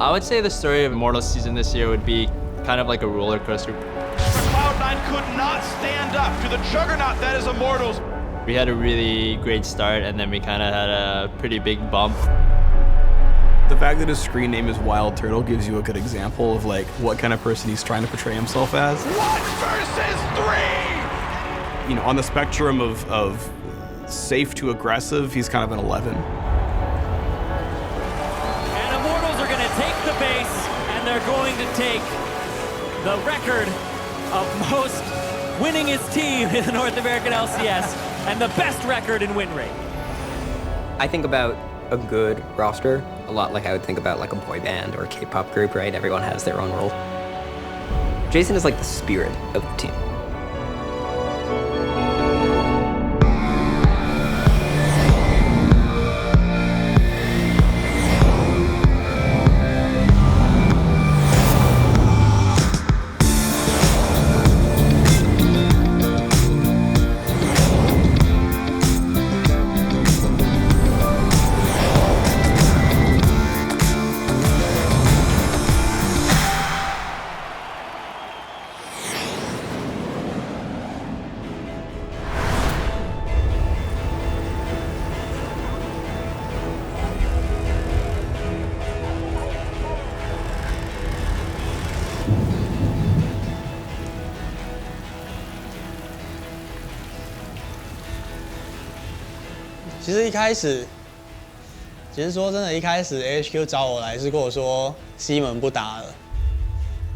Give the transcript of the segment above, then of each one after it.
I would say the story of Immortals season this year would be kind of like a roller coaster. Cloud9 could not stand up to the juggernaut that is Immortals. We had a really great start and then we kind of had a pretty big bump. The fact that his screen name is WildTurtle gives you a good example of like what kind of person he's trying to portray himself as. 1 versus 3! You know, on the spectrum of safe to aggressive, he's kind of an 11. And Immortals are going to take the base, and they're going to take the record of most winningest team in the North American LCS and the best record in win rate. I think about a good roster a lot like I would think about like a boy band or a K-pop group, right? Everyone has their own role. Jason is like the spirit of the team.其实一开始，其实说真的，一开始 AHQ 找我来是跟我说西门不打了，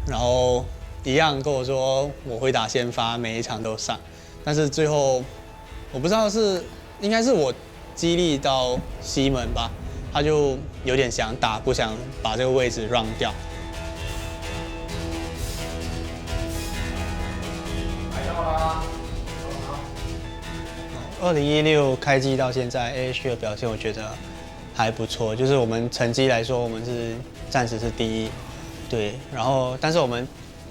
然后一样跟我说我会打先发，每一场都上。但是最后我不知道是应该是我激励到西门吧，他就有点想打，不想把这个位置让掉。来到啦。 2016开季到现在 ，AHQ 的表现我觉得还不错。就是我们成绩来说，我们是暂时是第一，对。然后，但是我们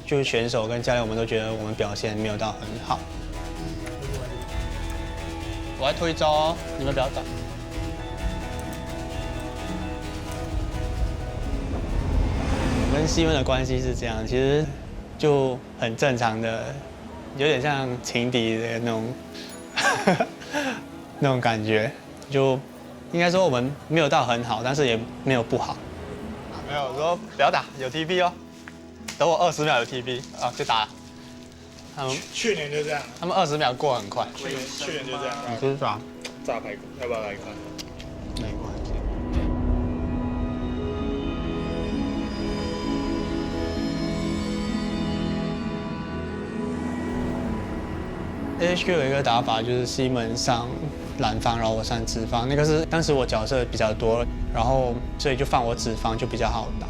就是选手跟教练，我们都觉得我们表现没有到很好。我来推招哦，你们不要打。我跟西门的关系是这样，其实就很正常的，有点像情敌的那种。那种感觉，就应该说我们没有到很好，但是也没有不好。没有说不要打，有 TP 哦，等我20秒有 TP 啊就打了。他们去年就这样，他们20秒过很快。去年就这样。你就是打炸排骨，要不要来一块？没关系。AHQ 有一个打法就是西门上蓝方，然后我上直方，那个是当时我角色比较多，然后所以就放我直方就比较好打。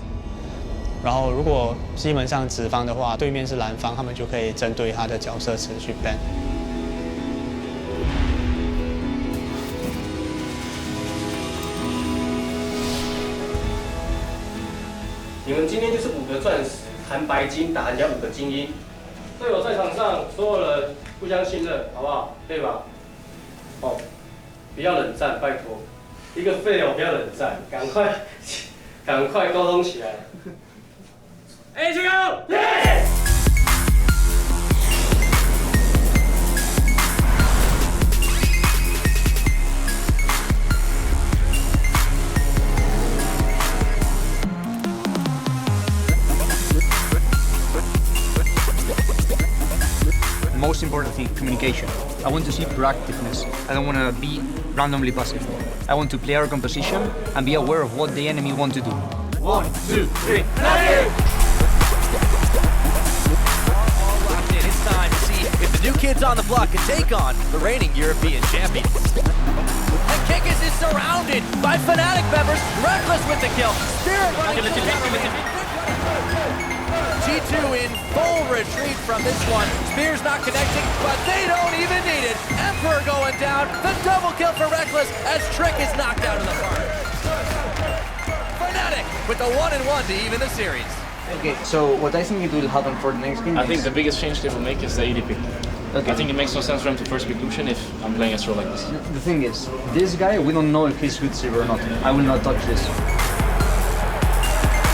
然后如果西门上直方的话，对面是蓝方，他们就可以针对他的角色池去 ban。你们今天就是5个钻石含白金打人家5个精英，队友在场上所有人。 互相信任，好不好？可以吧？哦，不要冷战，拜托。一个废友不要冷战，赶快沟通起来。哎，这个，耶！ Most important thing, communication. I want to see proactiveness. I don't want to be randomly passive. I want to play our composition and be aware of what the enemy want to do. 1, 2, 3, ready! All locked in. It's time to see if the new kids on the block can take on the reigning European champions. And Kikis is surrounded by Fnatic members. Rekkles with the kill. Spirit running together. G2 in full retreat from this one. Spear's not connecting, but they don't even need it. Emperor going down. The double kill for Rekkles as Trick is knocked out of the park. Fnatic with the 1-1 to even the series. Okay, so what I think it will happen for the next game I think the biggest change they will make is the AD pick. Okay. I think it makes no sense for him to first pick Lucian if I'm playing a role like this. The thing is, this guy, we don't know if he's good silver or not. I will not touch this.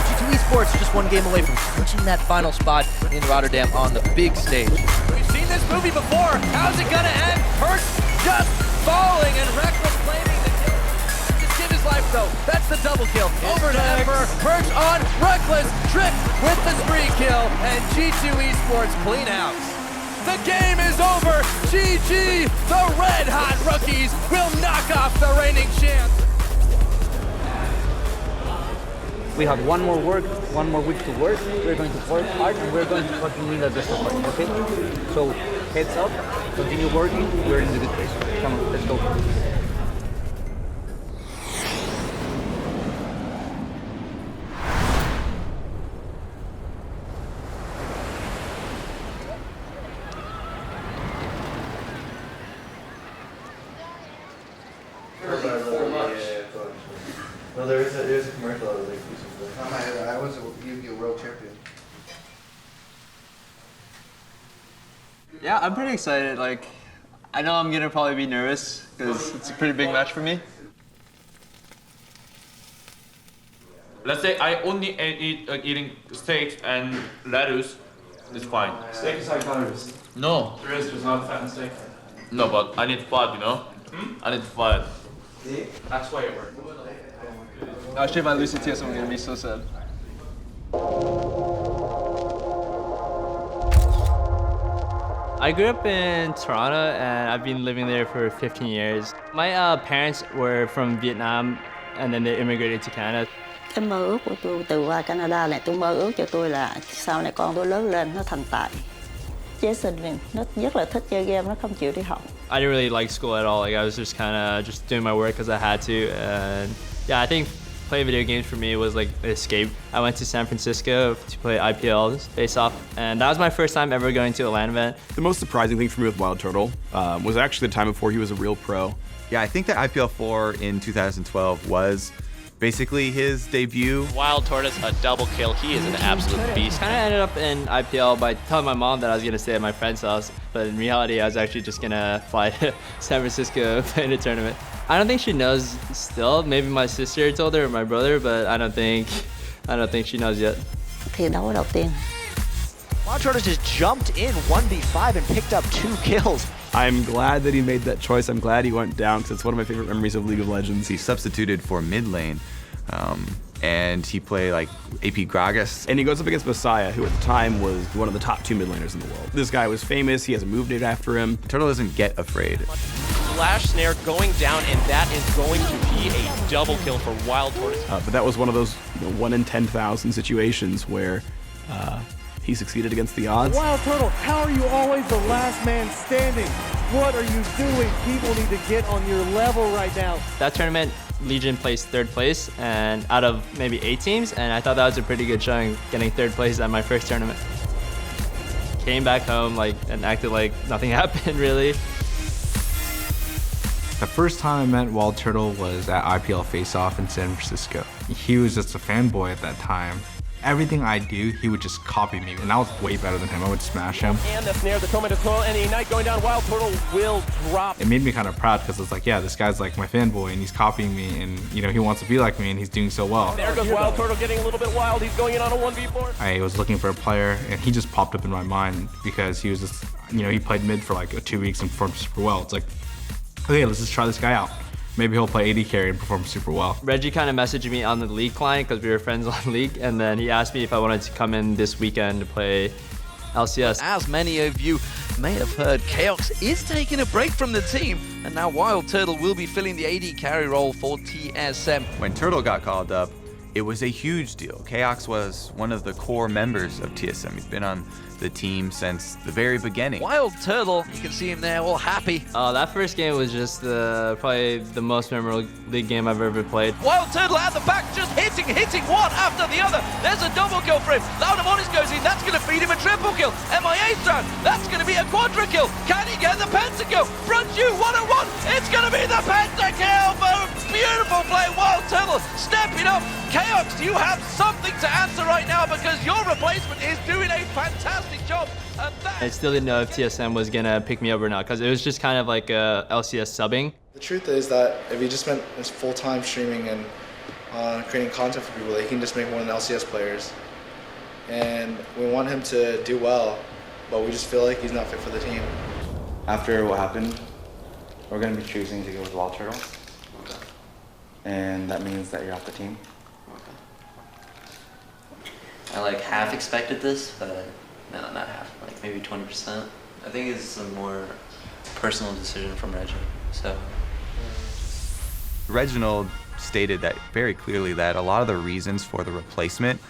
G2 Esports just one game away from clinching that final spot in Rotterdam on the big stage. We've seen this movie before. How's it gonna end? Perch just falling and Rekkles claiming the kill. Just give his life though. That's the double kill. Over to Emperor. Perch on Rekkles. Trick with the spree kill. And G2 Esports clean out. The game is over. GG. The red hot rookies will knock off the reigning champs. We have one more week to work. We're going to work hard and we're going to fucking win that best of 5, okay? So, heads up, continue working, we're in the good place. Come on, let's go. No, there's a commercial that was like I was a Yu-Gi-Oh! World Champion. Yeah, I'm pretty excited. Like, I know I'm gonna probably be nervous because it's a pretty big match for me. Let's say I only eating steak and lettuce, it's fine. Steak is high calories. No. There's not fat in steak. No, but I need fat, you know? I need fat. See? That's why it worked. Actually, if I lose to TSM'i, I'm gonna be so sad. I grew up in Toronto and I've been living there for 15 years. My parents were from Vietnam and then they immigrated to Canada. Cái mơ ước của tôi từ qua Canada này, tôi mơ ước cho tôi là sau này con tôi lớn lên nó thành tài. Jason nó rất là thích chơi game, nó không chịu đi học. I didn't really like school at all. Like I was just kind of just doing my work because I had to. And yeah, I think playing video games for me was like an escape. I went to San Francisco to play IPLs face-off, and that was my first time ever going to a LAN event. The most surprising thing for me with WildTurtle was actually the time before he was a real pro. Yeah, I think that IPL 4 in 2012 was basically his debut. WildTurtle's a double kill. He is an absolute beast. Kind of ended up in IPL by telling my mom that I was gonna stay at my friend's house, but in reality, I was actually just gonna fly to San Francisco and play in a tournament. I don't think she knows still. Maybe my sister told her or my brother, but I don't think she knows yet. Thì đấu đầu tiên. WildTurtle just jumped in 1v5 and picked up 2 kills. I'm glad that he made that choice. I'm glad he went down because it's one of my favorite memories of League of Legends. He substituted for mid lane, and he played like AP Gragas. And he goes up against Messiah, who at the time was one of the top 2 mid laners in the world. This guy was famous. He has a move named after him. Turtle doesn't get afraid. Flash snare going down, and that is going to be a double kill for WildTurtle. But that was one of those 1 in 10,000 situations where he succeeded against the odds. WildTurtle, how are you always the last man standing? What are you doing? People need to get on your level right now. That tournament, Legion placed 3rd place, and out of maybe 8 teams, and I thought that was a pretty good showing, getting 3rd place at my first tournament. Came back home and acted like nothing happened really. The first time I met WildTurtle was at IPL Face-Off in San Francisco. He was just a fanboy at that time. Everything I do, he would just copy me, and I was way better than him. I would smash him. And the snare, the torment as well, and the ignite going down. WildTurtle will drop. It made me kind of proud because it's like, yeah, this guy's like my fanboy, and he's copying me, and you know he wants to be like me, and he's doing so well. There goes WildTurtle getting a little bit wild. He's going in on a 1v4. I was looking for a player, and he just popped up in my mind because he was just, you know, he played mid for like 2 weeks and performed super well. It's like, okay, let's just try this guy out. Maybe he'll play AD carry and perform super well. Reggie kind of messaged me on the League client because we were friends on League, and then he asked me if I wanted to come in this weekend to play LCS. As many of you may have heard, Chaox is taking a break from the team, and now WildTurtle will be filling the AD carry role for TSM. When Turtle got called up, it was a huge deal. Chaox was one of the core members of TSM. He's been on the team since the very beginning. WildTurtle, you can see him there, all happy. That first game was just probably the most memorable League game I've ever played. WildTurtle at the back, just hitting one after the other. There's a double kill for him. Laudamonis goes in, that's going to feed him a triple kill. MIA strand, that's going to be a quadra kill. Can he get the pentakill? Front you, 1-on-1, it's going to be the pentakill for a beautiful play. WildTurtle stepping up. Chaox, you have something to answer right now because your replacement is doing a fantastic job. I still didn't know if TSM was gonna pick me up or not because it was just kind of like LCS subbing. The truth is that if you just spent this full time streaming and creating content for people that he can just make more than LCS players. And we want him to do well, but we just feel like he's not fit for the team. After what happened, we're going to be choosing to go with WildTurtle. Okay. And that means that you're off the team. I like half expected this, but no, not half, like maybe 20%. I think it's a more personal decision from Reggie, so. Reginald stated that very clearly that a lot of the reasons for the replacement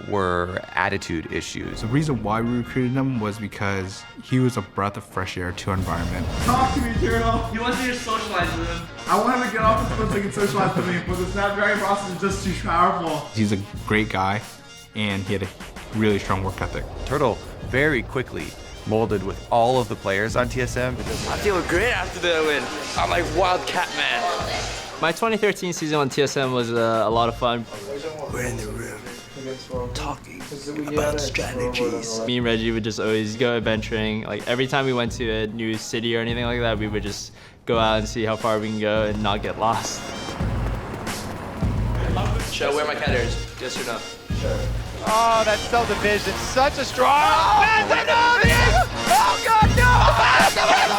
were attitude issues. The reason why we recruited him was because he was a breath of fresh air to our environment. Talk to me, Turtle. He wants me to socialize with him. I want him to get off the foot so he can socialize with me, but the Snapdragon process is just too powerful. He's a great guy, and he had a really strong work ethic. Turtle very quickly molded with all of the players on TSM. I feel great after the win. I'm like Wildcat man. My 2013 season on TSM was a lot of fun. We're in the room talking about strategies. Me and Reggie would just always go adventuring. Like every time we went to a new city or anything like that, we would just go out and see how far we can go and not get lost. Should I wear my cat ears? Yes or no? Sure. Oh, that subdivision, such a strong. Oh, man, oh God, no!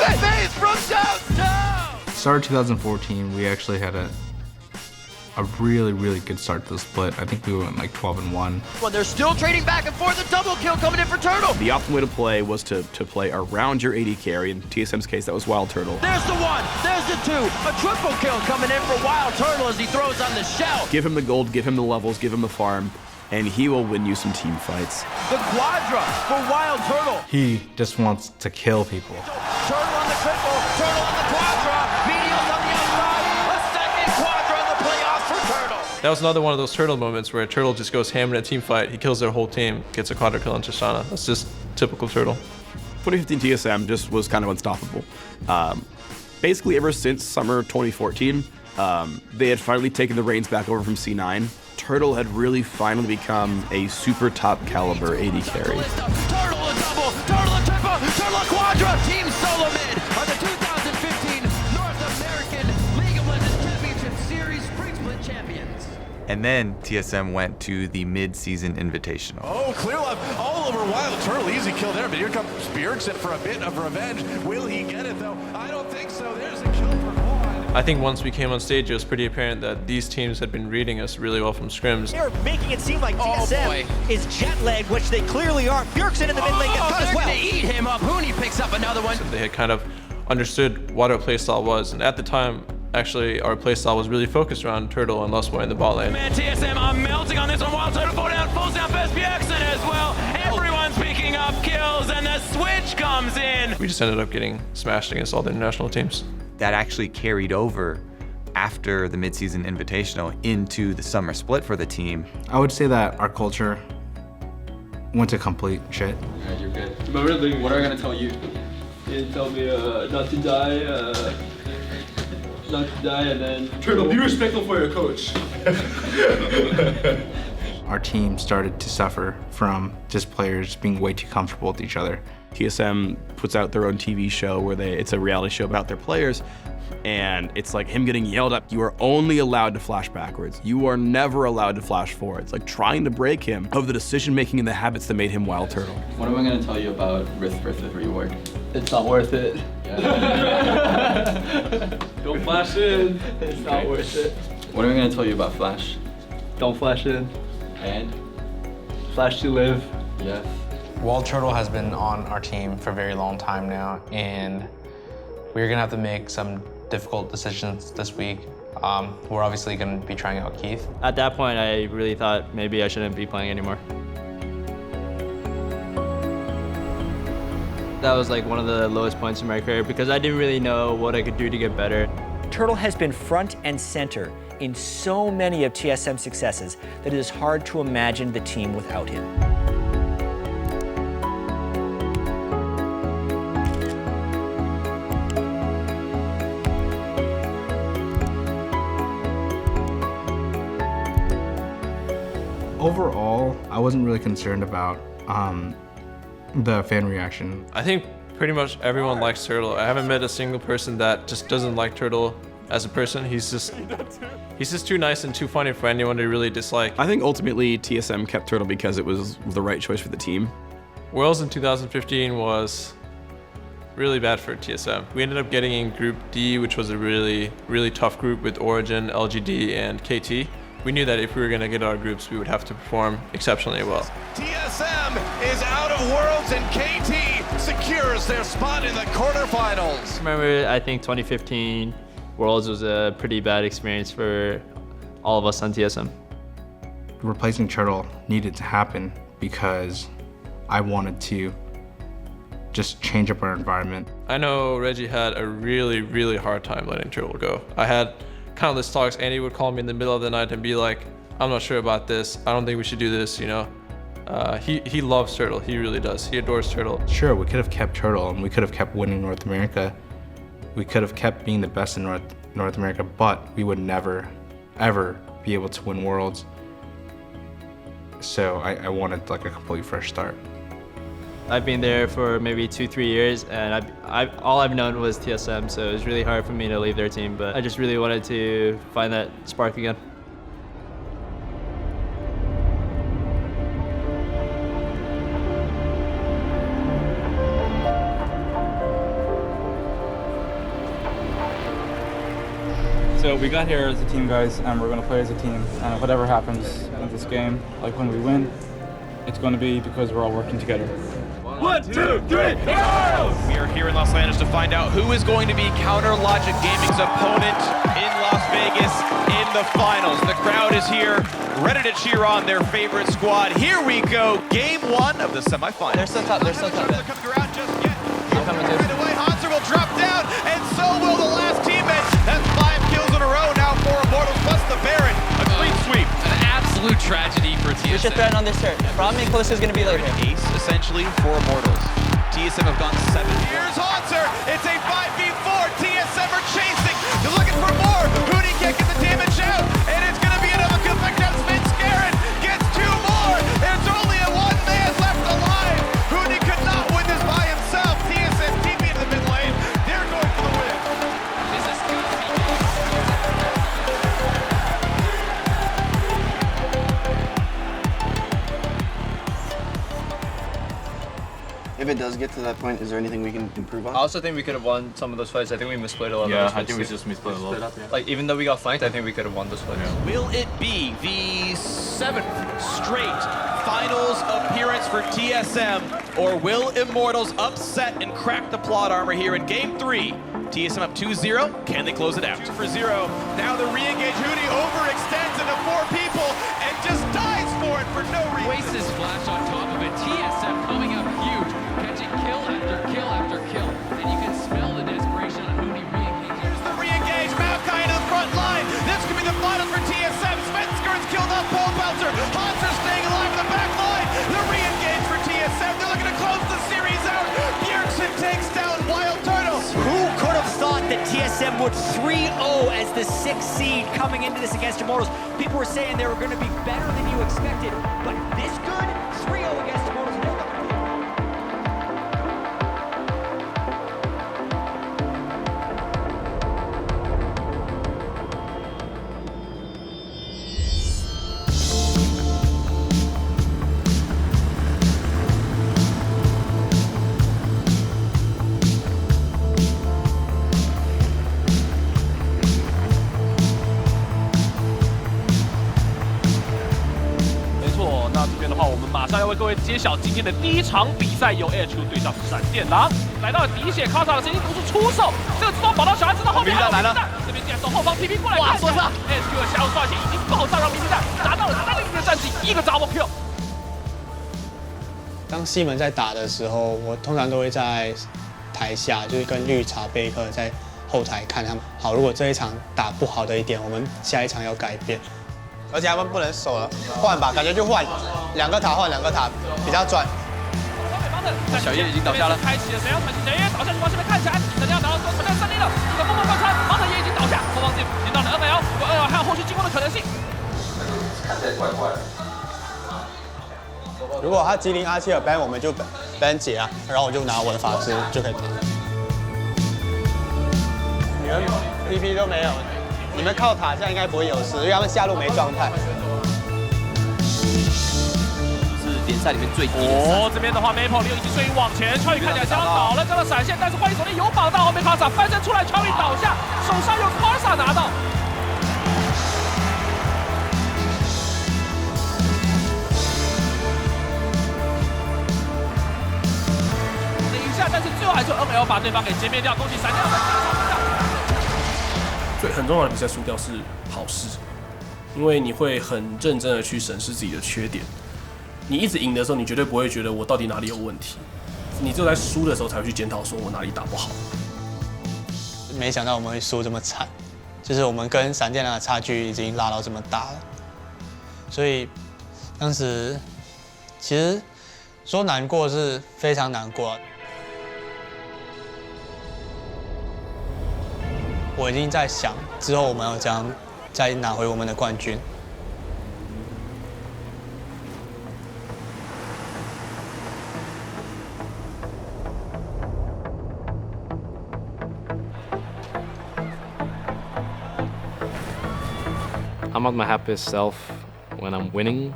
The face from downtown. Start of 2014, we actually had a really good start to the split. I think we went like 12-1. Well, they're still trading back and forth. A double kill coming in for Turtle. The optimal way to play was to play around your AD carry. In TSM's case, that was WildTurtle. There's the one. There's the two. A triple kill coming in for WildTurtle as he throws on the shell. Give him the gold, give him the levels, give him the farm, and he will win you some team fights. The quadra for WildTurtle. He just wants to kill people. Turtle on the triple. Turtle on the quadra. Medials on the outside. A second quadra in the playoffs for Turtle. That was another one of those Turtle moments where Turtle just goes ham in a team fight. He kills their whole team, gets a quadra kill on Shoshana. That's just typical Turtle. 2015 TSM just was kind of unstoppable. Basically, ever since summer 2014, they had finally taken the reins back over from C9. Turtle had really finally become a super top caliber AD carry. Turtle a double, Turtle a triple, Turtle a quadra. Team Solo Mid on the 2015 North American League of Legends Championship Series Spring Split champions. And then TSM went to the mid-season invitational. Oh, clear left all over WildTurtle. Easy kill there, but here comes Bjergsen for a bit of revenge. Will he get it, though? I don't think so. There's a kill for Quad. I think once we came on stage, it was pretty apparent that these teams had been reading us really well from scrims. They're making it seem like TSM is jet-lagged, which they clearly are. Bjergsen in the mid lane gets cut as well. They're gonna eat him up. Hooney picks up another one. So they had kind of understood what our playstyle was, and at the time, actually, our playstyle was really focused around Turtle and Lustboy in the bot lane. Man, TSM, I'm melting on this one. WildTurtle falls down fast. Bjergsen as well. Everyone's picking up kills, and the switch comes in. We just ended up getting smashed against all the international teams. That actually carried over after the mid-season invitational into the summer split for the team. I would say that our culture went to complete shit. Alright, you're good. But really, what are I gonna tell you? You tell me not to die, and then... Turtle, be respectful for your coach. Our team started to suffer from just players being way too comfortable with each other. TSM puts out their own TV show where it's a reality show about their players, and it's like him getting yelled at. You are only allowed to flash backwards. You are never allowed to flash forwards. Like trying to break him of the decision making and the habits that made him WildTurtle. What am I gonna tell you about risk versus reward? It's not worth it. Don't flash in. It's not worth it. What am I gonna tell you about flash? Don't flash in. And? Flash to live. Yes. WildTurtle has been on our team for a very long time now, and we're gonna have to make some difficult decisions this week. We're obviously gonna be trying out Keith. At that point, I really thought maybe I shouldn't be playing anymore. That was like one of the lowest points in my career because I didn't really know what I could do to get better. Turtle has been front and center in so many of TSM's successes that it is hard to imagine the team without him. Overall, I wasn't really concerned about the fan reaction. I think pretty much everyone likes Turtle. I haven't met a single person that just doesn't like Turtle as a person. He's just too nice and too funny for anyone to really dislike. I think ultimately TSM kept Turtle because it was the right choice for the team. Worlds in 2015 was really bad for TSM. We ended up getting in Group D, which was a really, really tough group with Origin, LGD, and KT. We knew that if we were going to get our groups, we would have to perform exceptionally well. TSM is out of Worlds and KT secures their spot in the quarterfinals. Remember, I think 2015 Worlds was a pretty bad experience for all of us on TSM. Replacing Turtle needed to happen because I wanted to just change up our environment. I know Reggie had a really, really hard time letting Turtle go. I had countless talks. Andy would call me in the middle of the night and be like, I'm not sure about this. I don't think we should do this, you know. He loves Turtle. He really does. He adores Turtle. Sure, we could have kept Turtle and we could have kept winning North America. We could have kept being the best in North America, but we would never, ever be able to win Worlds. So I wanted like a completely fresh start. I've been there for maybe 2-3 years, and all I've known was TSM, so it was really hard for me to leave their team, but I just really wanted to find that spark again. So we got here as a team, guys, and we're going to play as a team. And whatever happens in this game, like when we win, it's going to be because we're all working together. 1, 2, 3, go! We are here in Los Angeles to find out who is going to be Counter Logic Gaming's opponent in Las Vegas in the finals. The crowd is here, ready to cheer on their favorite squad. Here we go, game 1 of the semifinals. They're still top, they're still top. Right away, Hanser will drop down, and so will the last teammate. That's 5 kills in a row now for Immortals plus the Baron. A clean sweep. An absolute tragedy for TSM. We should threaten on this turn. Probably close is going to be later. Ace, essentially, for Immortals. TSM have gone 7. Here's Hanser. It's a 5v4. TSM are chasing. They're looking for more. Hootie can't get the damage out, and it's going to be another effect on Svenskeren. Gets 2 more. There's only a 1 man left alive. Hootie could not win this by himself. TSM TP in the mid lane. They're going for the win. If it does get to that point, is there anything we can improve on? I also think we could have won some of those fights. I think we misplayed a lot of those fights. I think we just misplayed a lot. Like, even though we got flanked, I think we could have won those fights. Yeah. Will it be the 7th straight finals appearance for TSM, or will Immortals upset and crack the plot armor here in Game 3? TSM up 2-0. Can they close it out? 2-0. Now the re-engage. Hootie overextends into 4 people and just dies for it for no reason. Wastes his flash on top of it. TSM coming up huge, catching kill after kill after kill. And you can smell the desperation on Hootie re-engaging. Here's the re-engage. Maokai into the front line. This could be the final for TSM. Svenskern's killed off Paul Belter. Hanser staying alive in the back line. The re-engage for TSM. They're looking to close the series out. Bjergsen takes down WildTurtle. Who could have thought that TSM would 3-0 as the 6th seed coming into this against Immortals? People were saying they were going to be better than you expected, but this good? 3-0 against Immortals.马上要为各位揭晓今天的第一场比赛，由 HQ 对上闪电狼，来到滴血咔嚓的声音不是出手，这个自动宝刀小孩知道后面还有明弹，这边竟然从后方 TP 过来，哇，说上 HQ 的下路刷血已经爆炸，让明弹拿到了3个战绩，1个 double kill。当西门在打的时候，我通常都会在台下，就是跟绿茶贝克在后台看他们。好，如果这一场打不好的一点，我们下一场要改变。而且他们不能守了，换吧，感觉就换2个塔换2个塔，比较赚。小叶已经倒下了，开启了谁要传奇，谁倒下去往这边看起来，谁要打到传到3点了，这个默默贯穿，盲人也已经倒下，后方这已经到了 NL， 不过 NL 还有后续进攻的可能性。看起来怪怪的。如果他吉林阿切尔 ban 我们就 ban 解啊，然后我就拿我的法师就可以。们 PP 都没有，你们靠塔下应该不会有事，因为他们下路没状态。是联赛里面最低的。哦，这边的话 ，Maple 6已经追往前，Chawy看起来相当倒了，这个闪现，但是幻影手链有绑到，后面卡萨翻身出来，Chawy倒下，手上有 Karsa 拿到。等一下，但是最后还是 NL 把对方给歼灭掉，恭喜闪亮的大场上。最很重要的比赛输掉是好事，因为你会很认真的去审视自己的缺点。你一直赢的时候，你绝对不会觉得我到底哪里有问题，你只有在输的时候才会去检讨，说我哪里打不好。没想到我们会输这么惨，就是我们跟闪电狼的差距已经拉到这么大了，所以当时其实说难过是非常难过。我已经在想之后我们要怎样再拿回我们的冠军。I'm at my happiest self when I'm winning,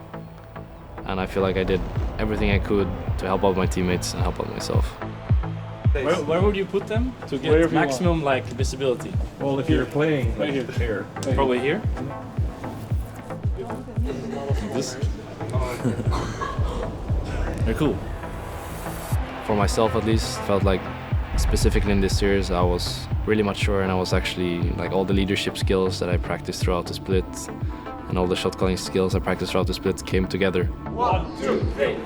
and I feel like I did everything I could to help out my teammates and help out myself. Where would you put them to get maximum like visibility? Well, if you're playing right here, probably here. This. They're cool. For myself, at least, felt like specifically in this series, I was really mature, and I was actually like all the leadership skills that I practiced throughout the split, and all the shot calling skills I practiced throughout the split came together. 1, 2, 3.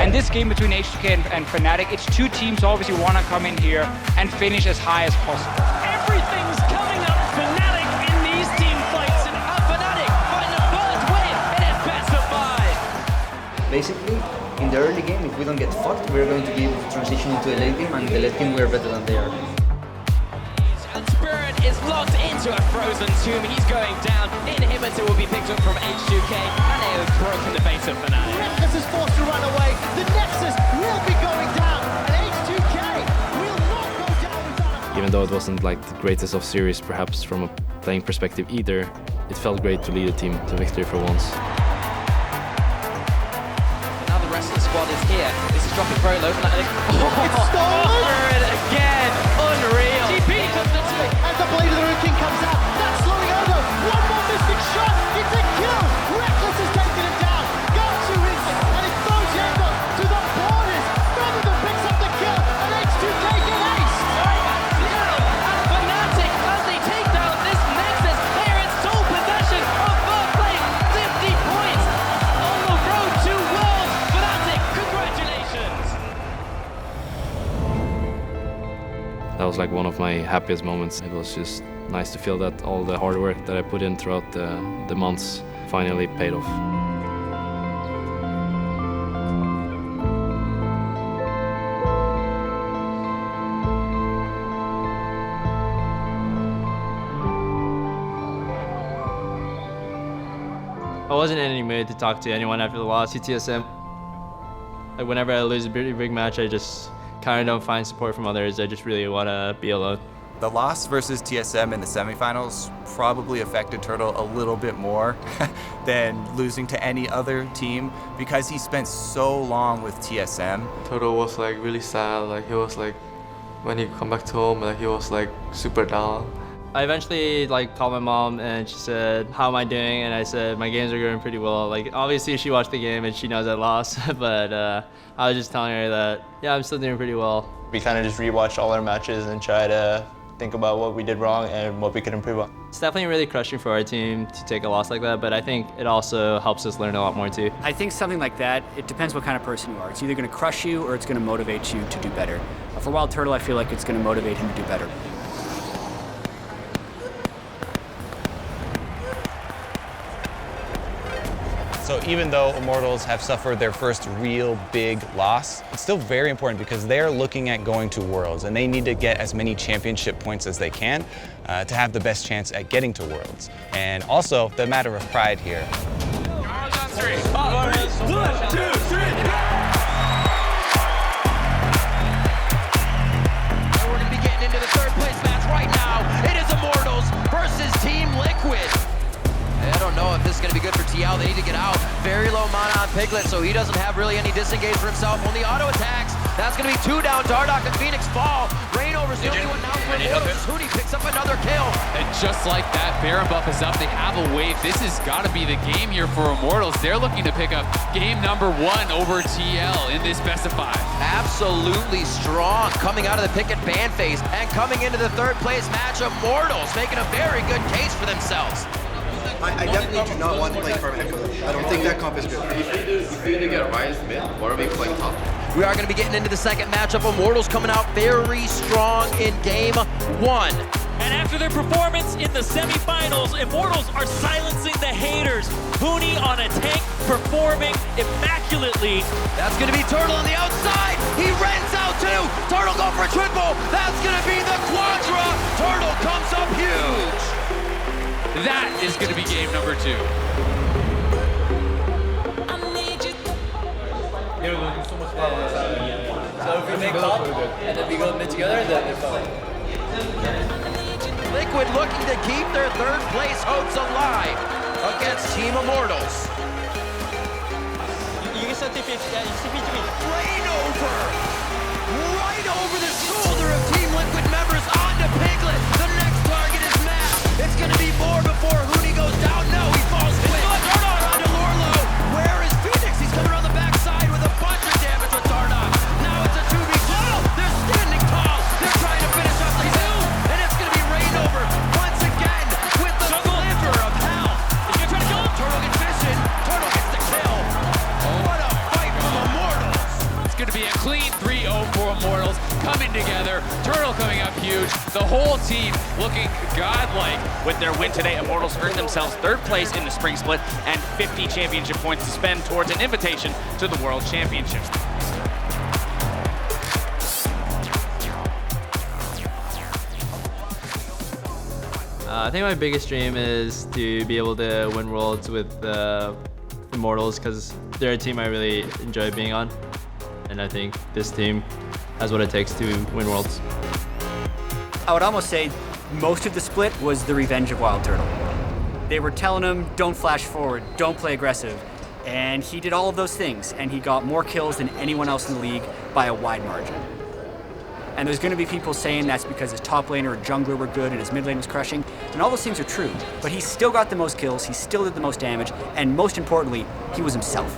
And this game between H2K and Fnatic, it's two teams obviously want to come in here and finish as high as possible. Everything's coming up Fnatic in these team fights, and Fnatic find the first win, and it's best of 5. Basically, in the early game, if we don't get fucked, we're going to be able to transition into a late game, and the late game we're better than they are. And Spirit is locked into a frozen tomb. He's going down. Inhibitor will be picked up from H2K, and they have broken the base of Fnatic. Rekkles is forced to run away. The Nexus will be going down, and H2K will not go down without a... Even though it wasn't like the greatest of series, perhaps from a playing perspective either, it felt great to lead a team to victory for once. Now the rest of the squad is here. This is dropping very low. It's stolen again. Unreal. GP as the blade of the Rune King comes out. That's slowing over. One more mystic shot. It's a kill. Rekkles has taken him down. Got to his and it throws Jacob to the borders. Featherton picks up the kill, and H2K get aced. And Fnatic, as they take down this Nexus, they are in sole possession of first place. 50 points on the road to Worlds. Fnatic, congratulations. That was like one of my happiest moments. It was just nice to feel that all the hard work that I put in throughout the months finally paid off. I wasn't in any mood to talk to anyone after the loss to TSM. Like whenever I lose a big match, I just kind of don't find support from others. I just really want to be alone. The loss versus TSM in the semifinals probably affected Turtle a little bit more than losing to any other team because he spent so long with TSM. Turtle was like really sad. Like he was like, when he come back to home, like he was like super down. I eventually like called my mom and she said, "How am I doing?" And I said, "My games are going pretty well." Like obviously she watched the game and she knows I lost, but I was just telling her that yeah, I'm still doing pretty well. We kind of just rewatched all our matches and try to think about what we did wrong and what we could improve on. It's definitely really crushing for our team to take a loss like that, but I think it also helps us learn a lot more too. I think something like that, it depends what kind of person you are. It's either going to crush you or it's going to motivate you to do better. For WildTurtle, I feel like it's going to motivate him to do better. So even though Immortals have suffered their first real big loss, it's still very important because they're looking at going to Worlds and they need to get as many championship points as they can to have the best chance at getting to Worlds. And also the matter of pride here. Three. 1, 2, 3. We're going to be getting into the third place match right now. It is a going to be good for TL. They need to get out. Very low mana on Piglet, so he doesn't have really any disengage for himself. Only auto attacks. That's going to be 2 down. Dardock and Phoenix fall. Rainover's the only one now for Immortals. Hootie picks up another kill. And just like that, Baron buff is up. They have a wave. This has got to be the game here for Immortals. They're looking to pick up game number 1 over TL in this best of 5. Absolutely strong coming out of the pick and ban phase and coming into the 3rd place match. Immortals making a very good case for themselves. I definitely do not want to play for Rekkles. I don't think that comp is good. If you need to get Rise mid, what are we playing top? We are going to be getting into the 2nd matchup. Immortals coming out very strong in game 1. And after their performance in the semifinals, Immortals are silencing the haters. Huni on a tank, performing immaculately. That's going to be Turtle on the outside. He rents out too. Turtle go for a triple. That's going to be the quadra. Turtle comes up huge. That is going to be game number 2. So if we make top and then we go mid together, then they're fine. Liquid looking to keep their 3rd place hopes alive against Team Immortals. You can set TP, yeah, you TP to me. Right over the shoulder of Team Liquid members onto Piglet. The next target is Matt. It's going to be more before Huni goes down. No, he falls quick. Onto Lorlo. Where is Phoenix? He's coming around the backside with a bunch of damage with Dardock. Now it's a 2v2. They're standing tall. They're trying to finish up the hill. And it's going to be Rainover once again with the sliver of hell. He's going to try to kill him. Turtle gets fishing. Turtle gets the kill. What a fight from Immortals. It's going to be a clean 3-0 for Immortals coming together. Turtle coming up huge. The whole team looking godlike. With their win today, Immortals earned themselves 3rd place in the spring split and 50 championship points to spend towards an invitation to the World Championships. I think my biggest dream is to be able to win Worlds with Immortals because they're a team I really enjoy being on. And I think this team has what it takes to win Worlds. I would almost say most of the split was the revenge of WildTurtle. They were telling him, don't flash forward, don't play aggressive. And he did all of those things, and he got more kills than anyone else in the league by a wide margin. And there's going to be people saying that's because his top laner or jungler were good and his mid lane was crushing, and all those things are true. But he still got the most kills, he still did the most damage, and most importantly, he was himself.